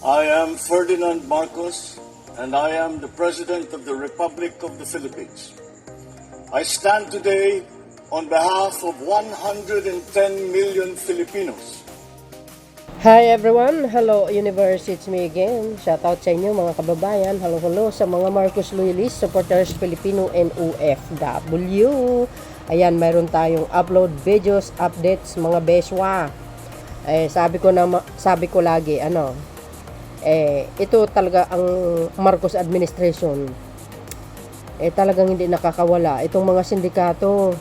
I am Ferdinand Marcos, and I am the President of the Republic of the Philippines. I stand today on behalf of 110 million Filipinos. Hi everyone! Hello Universe! It's me again. Shoutout sa inyo mga kababayan. Hello sa mga Marcos Loyalist, supporters Filipino and OFW. Ayan, mayroon tayong upload videos, updates mga beswa. Sabi ko lagi, ito talaga ang Marcos administration. Talagang hindi nakakawala. Itong mga sindikato,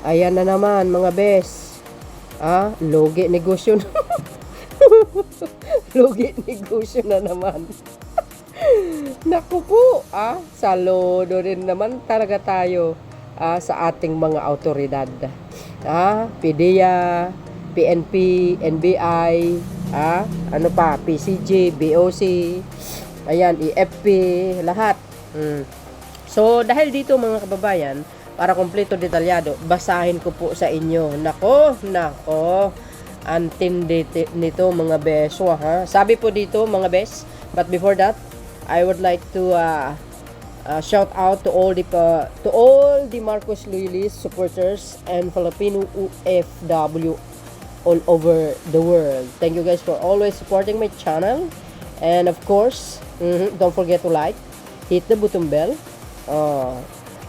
ayan na naman mga bes. Logi negosyo. Logi negosyo na naman. Naku po, saludo rin naman talaga tayo sa ating mga autoridad. PDEA, PNP, NBI, PCG, BOC, ayan, EFP, lahat. So, dahil dito mga kababayan, para kompleto detalyado, basahin ko po sa inyo. Nako, antindi nito mga beswa, Sabi po dito mga bes, but before that, I would like to shout out to all the Marcos Loyalist supporters and Filipino OFW all over the world. Thank you guys for always supporting my channel, and of course, don't forget to like, hit the button bell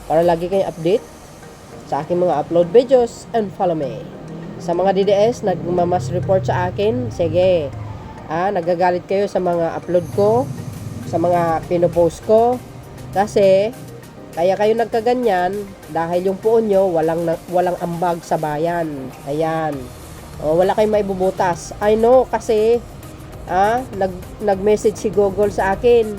para lagi kayong update sa aking mga upload videos, and follow me. Sa mga DDS nagmamas report sa akin, sige, nagagalit kayo sa mga upload ko, sa mga pinopost ko, kasi kaya kayo nagkaganyan dahil yung poon nyo walang ambag sa bayan. Ayan, wala kayong maibubutas. I know kasi nag-message si Google sa akin,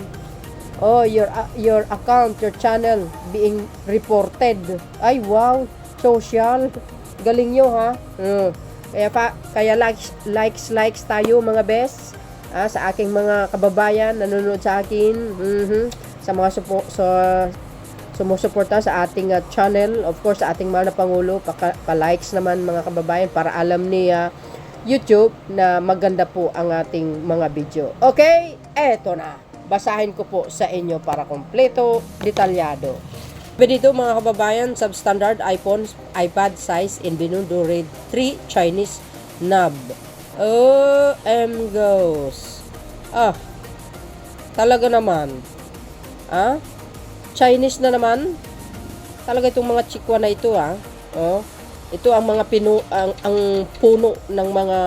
your account, your channel being reported. Ay wow, social, galing nyo kaya likes tayo mga best, sa aking mga kababayan nanonood sa akin, sa mga sumusuporta sa ating channel, of course sa ating mahal na Pangulo, pa-likes naman mga kababayan para alam ni YouTube na maganda po ang ating mga video. Okay, eto na, basahin ko po sa inyo para kompleto, detalyado. Dito mga kababayan, substandard iPad size in Binondo Red 3 Chinese knob. Goes. Talaga naman. Chinese na naman. Talaga itong mga chikwa na ito, Ito ang mga ang puno ng mga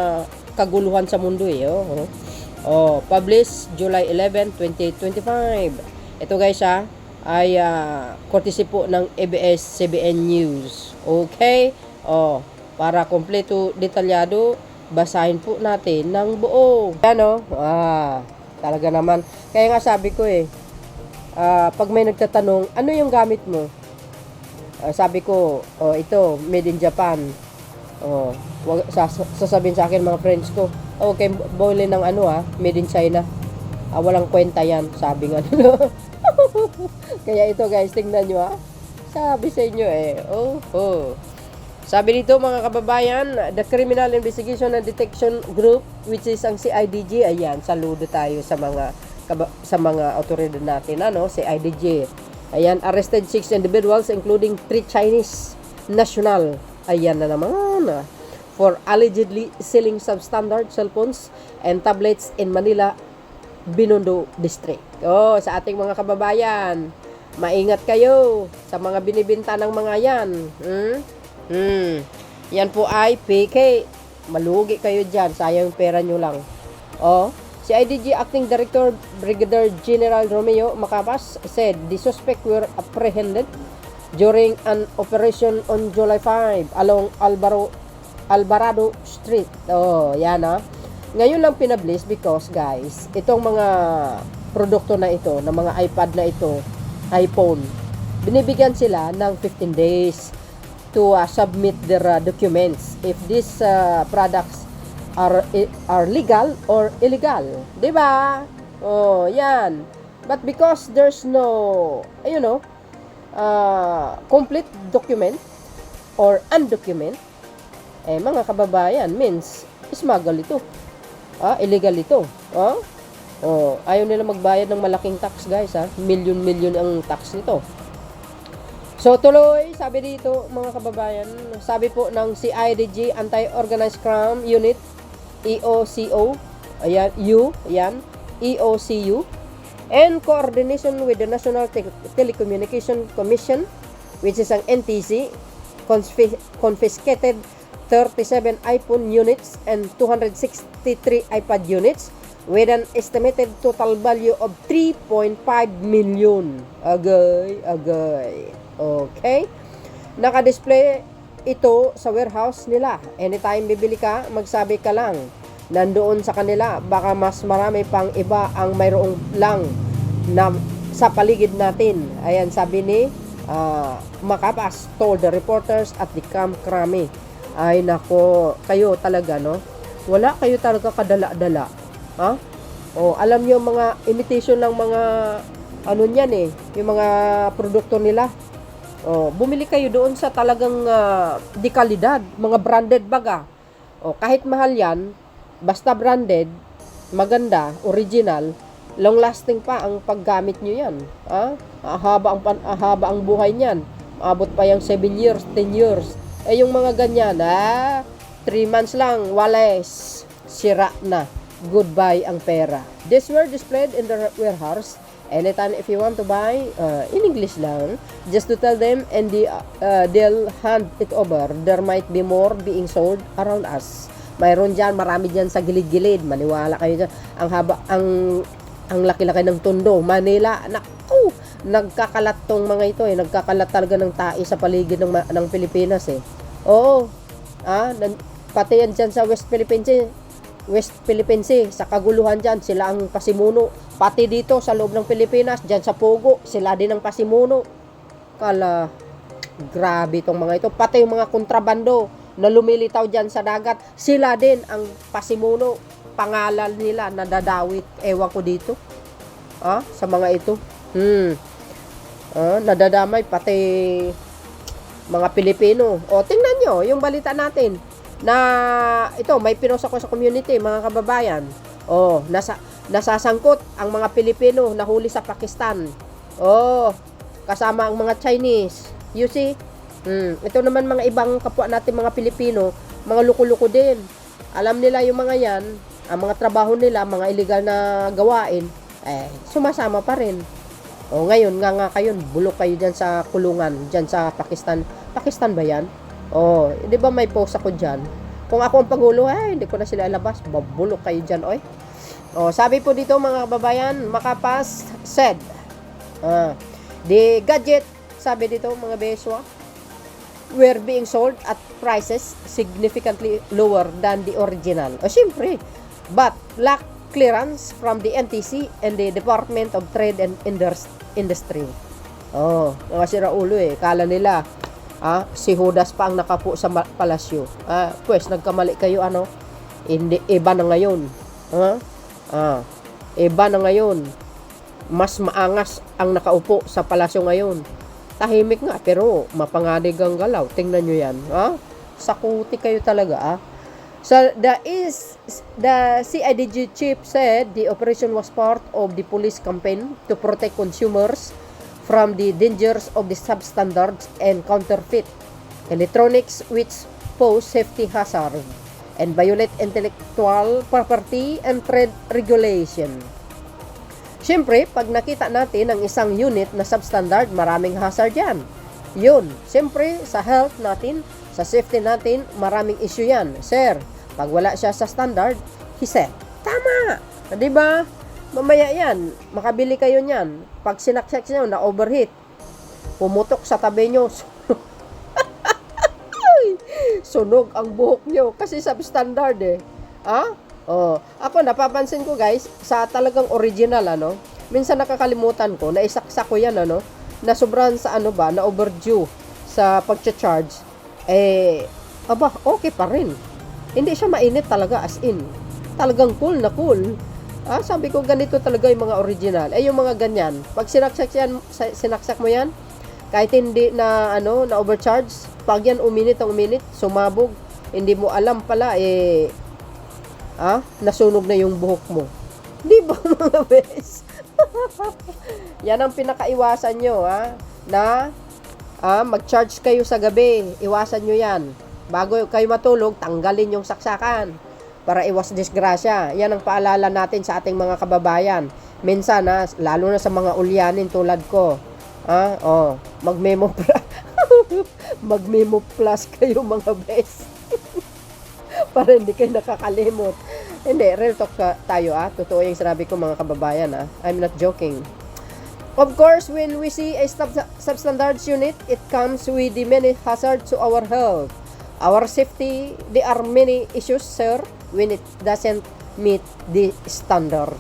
kaguluhan sa mundo, published July 11, 2025. Ito guys, ay courtesy po ng ABS-CBN News. Okay? Para kompleto detalyado, basahin po natin ng buo. Talaga naman. Kaya nga sabi ko pag may nagtatanong, ano yung gamit mo? Sabi ko, ito, made in Japan. Sasabihin sa akin mga friends ko, okay, boilin ng made in China. Walang kwenta yan, sabi nga. Kaya ito guys, tingnan nyo sabi sa inyo sabi dito mga kababayan, the Criminal Investigation and Detection Group, which is ang CIDG, ayan, saludo tayo sa mga autoridad natin, CIDG, ayan, arrested 6 individuals including 3 Chinese national, ayan na naman, for allegedly selling substandard cellphones and tablets in Manila, Binondo District. Sa ating mga kababayan, maingat kayo sa mga binibenta ng mga yan. Yan po ay PK. Malugi kayo dyan, sayang pera nyo lang. Si IDG Acting Director Brigadier General Romeo Macapas said the suspect were apprehended during an operation on July 5 along Alvarado Street. Yan ngayon lang pinablis because guys, itong mga produkto na ito, ng mga iPad na ito, iPhone, binibigyan sila ng 15 days to submit their documents if these products are legal or illegal, 'di ba? Yan. But because there's no complete document or undocument, mga kababayan, means smuggle ito. Illegal ito. Oh, ayaw nila magbayad ng malaking tax, guys, ha. Milyon-milyon ang tax nito. So, tuloy, sabi dito, mga kababayan, sabi po ng CIDG, Anti-Organized Crime Unit, EOCO, ayan, EOCU, and coordination with the National Telecommunication Commission, which is ang NTC, confiscated 37 iPhone units and 263 iPad units with an estimated total value of 3.5 million. Agay. Okay? Naka-display ito sa warehouse nila. Anytime bibili ka, magsabi ka lang. Nandoon sa kanila, baka mas marami pang iba ang mayroong lang na sa paligid natin. Ayan, sabi ni Macapas told the reporters at the Camp Crame. Ay nako, kayo talaga, no? Wala kayo talaga kadala-dala. Ha? Oh, alam niyo mga imitation lang mga ano niyan eh, yung mga produkto nila. Oh, bumili kayo doon sa talagang di kalidad, mga branded baga. Oh, kahit mahal 'yan, basta branded, maganda, original, long lasting pa ang paggamit niyo 'yan. Ha? Haba ang buhay niyan. Maabot pa yung 7 years, 10 years. Eh yung mga ganyan, 3 months lang, wales, sira na. Goodbye ang pera. These were displayed in the warehouse. Anytime if you want to buy, in English lang, just to tell them and they'll hand it over. There might be more being sold around us. Mayroon dyan, marami dyan sa gilid-gilid. Maniwala kayo dyan. Ang laki-laki ng Tondo, Manila. Naku, nagkakalat tong mga ito eh. Nagkakalat talaga ng tae sa paligid ng Pilipinas eh. Oo. Pati yan dyan sa West Philippines sa kaguluhan dyan, sila ang pasimuno. Pati dito sa loob ng Pilipinas, dyan sa Pogo, sila din ang pasimuno. Kala, grabe itong mga ito. Pati yung mga kontrabando na lumilitaw dyan sa dagat, sila din ang pasimuno. Pangalan nila nadadawit. Ewan ko dito. Sa mga ito. Nadadamay pati mga Pilipino. O, tingnan nyo, yung balita natin na ito, may pinost ako sa community, mga kababayan. Oh, nasasangkot ang mga Pilipino nahuli sa Pakistan. Oh, kasama ang mga Chinese. You see? Ito naman mga ibang kapwa natin mga Pilipino, mga luko-luko din. Alam nila yung mga yan, ang mga trabaho nila, mga illegal na gawain, sumasama pa rin. Oh, ngayon nga kayo, bulok kayo dyan sa kulungan, dyan sa Pakistan. Pakistan ba yan? Oh, di ba may post ako dyan? Kung ako ang pagulo, hindi ko na sila ilabas. Babulok kayo dyan, oy. Oh, sabi po dito mga kababayan, Macapas said, the gadget, sabi dito mga beswa, were being sold at prices significantly lower than the original. Oh, siyempre. But lack clearance from the NTC and the Department of Trade and Industry. Oh, mga siraulo eh. Kala nila, si Judas pa ang nakapo sa palasyo. Pues, nagkamali kayo, Hindi, iba na ngayon. Iba na ngayon. Mas maangas ang nakaupo sa palasyo ngayon. Tahimik nga, pero mapangadig ang galaw. Tingnan nyo yan. Sakuti kayo talaga, So, the CIDG chief said the operation was part of the police campaign to protect consumers from the dangers of the substandards and counterfeit electronics which pose safety hazard and violate intellectual property and trade regulation. Siyempre, pag nakita natin ang isang unit na substandard, maraming hazard yan. Yun, siyempre, sa health natin, sa safety natin, maraming issue yan. Sir, pag wala siya sa standard, he said, tama! Diba? Mamaya yan, makabili kayo niyan. Pag sinaksak nyo, na-overheat, pumutok sa tabi nyo, sunog ang buhok nyo kasi substandard eh. Ako napapansin ko guys, sa talagang original minsan nakakalimutan ko, naisaksak ko yan na sobrang sa na overdue sa pagcha-charge, okay pa rin. Hindi siya mainit talaga as in. Talagang cool na cool. Sabi ko ganito talaga yung mga original. Yung mga ganyan, pag sinaksak mo yan, kahit hindi na na overcharge, pag yan uminit, sumabog, hindi mo alam pala nasunog na yung buhok mo. Di ba mga bes? Yan ang pinakaiwasan nyo, ha? Na mag-charge kayo sa gabi. Iwasan nyo yan. Bago kayo matulog, tanggalin yung saksakan para iwas disgrasya. Yan ang paalala natin sa ating mga kababayan. Minsan, lalo na sa mga ulyanin tulad ko. Mag-memo mag-memo plus kayo mga bes. Para hindi kayo nakakalimot. Hindi, real talk tayo Totoo yung sinabi ko mga kababayan I'm not joking. Of course, when we see a substandards unit, it comes with the many hazards to our health. Our safety, there are many issues, sir, when it doesn't meet the standard.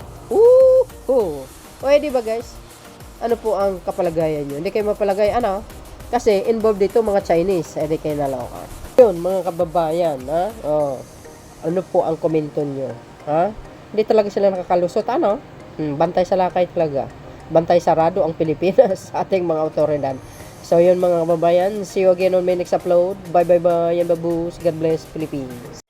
Di ba guys? Ano po ang kapalagayan nyo? Hindi kayo mapalagay, Kasi involved dito mga Chinese, di kayo naloka. Yun, mga kababayan, ano po ang komento nyo? Hindi talaga sila nakakalusot, Bantay sa lakay talaga. Bantay sarado ang Pilipinas sa ating mga otoridad. So yun mga kababayan, see you again on my next upload. Bye bye bye, yan babus. God bless Philippines.